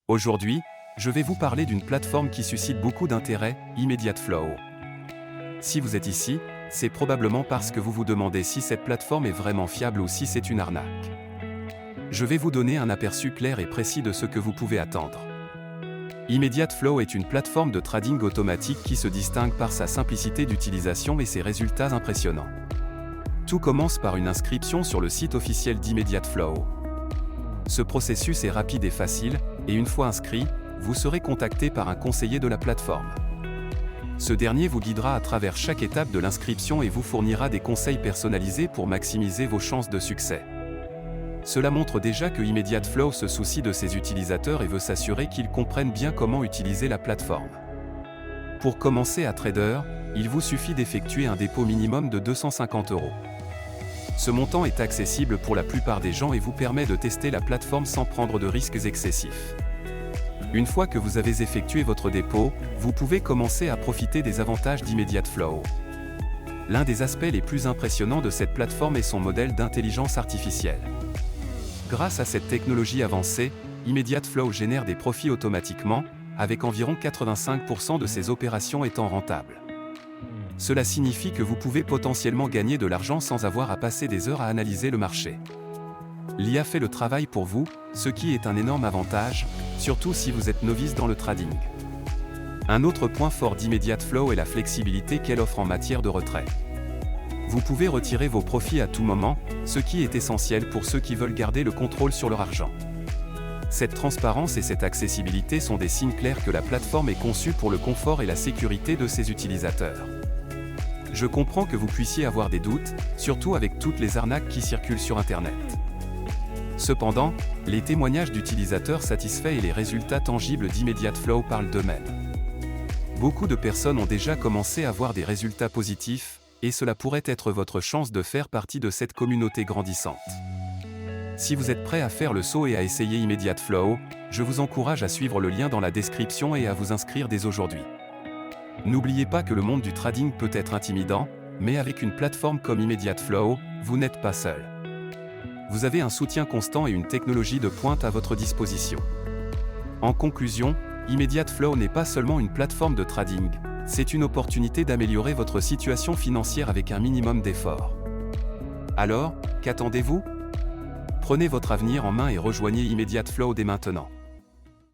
Aujourd'hui, je vais vous parler d'une plateforme qui suscite beaucoup d'intérêt, Immediate Flow. Si vous êtes ici, c'est probablement parce que vous vous demandez si cette plateforme est vraiment fiable ou si c'est une arnaque. Je vais vous donner un aperçu clair et précis de ce que vous pouvez attendre. Immediate Flow est une plateforme de trading automatique qui se distingue par sa simplicité d'utilisation et ses résultats impressionnants. Tout commence par une inscription sur le site officiel d'Immediate Flow. Ce processus est rapide et facile, et une fois inscrit, vous serez contacté par un conseiller de la plateforme. Ce dernier vous guidera à travers chaque étape de l'inscription et vous fournira des conseils personnalisés pour maximiser vos chances de succès. Cela montre déjà que Immediate Flow se soucie de ses utilisateurs et veut s'assurer qu'ils comprennent bien comment utiliser la plateforme. Pour commencer à trader, il vous suffit d'effectuer un dépôt minimum de 250 €. Ce montant est accessible pour la plupart des gens et vous permet de tester la plateforme sans prendre de risques excessifs. Une fois que vous avez effectué votre dépôt, vous pouvez commencer à profiter des avantages d'Immediate Flow. L'un des aspects les plus impressionnants de cette plateforme est son modèle d'intelligence artificielle. Grâce à cette technologie avancée, Immediate Flow génère des profits automatiquement, avec environ 85% de ses opérations étant rentables. Cela signifie que vous pouvez potentiellement gagner de l'argent sans avoir à passer des heures à analyser le marché. L'IA fait le travail pour vous, ce qui est un énorme avantage, surtout si vous êtes novice dans le trading. Un autre point fort d'Immediate Flow est la flexibilité qu'elle offre en matière de retrait. Vous pouvez retirer vos profits à tout moment, ce qui est essentiel pour ceux qui veulent garder le contrôle sur leur argent. Cette transparence et cette accessibilité sont des signes clairs que la plateforme est conçue pour le confort et la sécurité de ses utilisateurs. Je comprends que vous puissiez avoir des doutes, surtout avec toutes les arnaques qui circulent sur Internet. Cependant, les témoignages d'utilisateurs satisfaits et les résultats tangibles d'Immediate Flow parlent d'eux-mêmes. Beaucoup de personnes ont déjà commencé à voir des résultats positifs, et cela pourrait être votre chance de faire partie de cette communauté grandissante. Si vous êtes prêt à faire le saut et à essayer Immediate Flow, je vous encourage à suivre le lien dans la description et à vous inscrire dès aujourd'hui. N'oubliez pas que le monde du trading peut être intimidant, mais avec une plateforme comme Immediate Flow, vous n'êtes pas seul. Vous avez un soutien constant et une technologie de pointe à votre disposition. En conclusion, Immediate Flow n'est pas seulement une plateforme de trading, c'est une opportunité d'améliorer votre situation financière avec un minimum d'effort. Alors, qu'attendez-vous ? Prenez votre avenir en main et rejoignez Immediate Flow dès maintenant.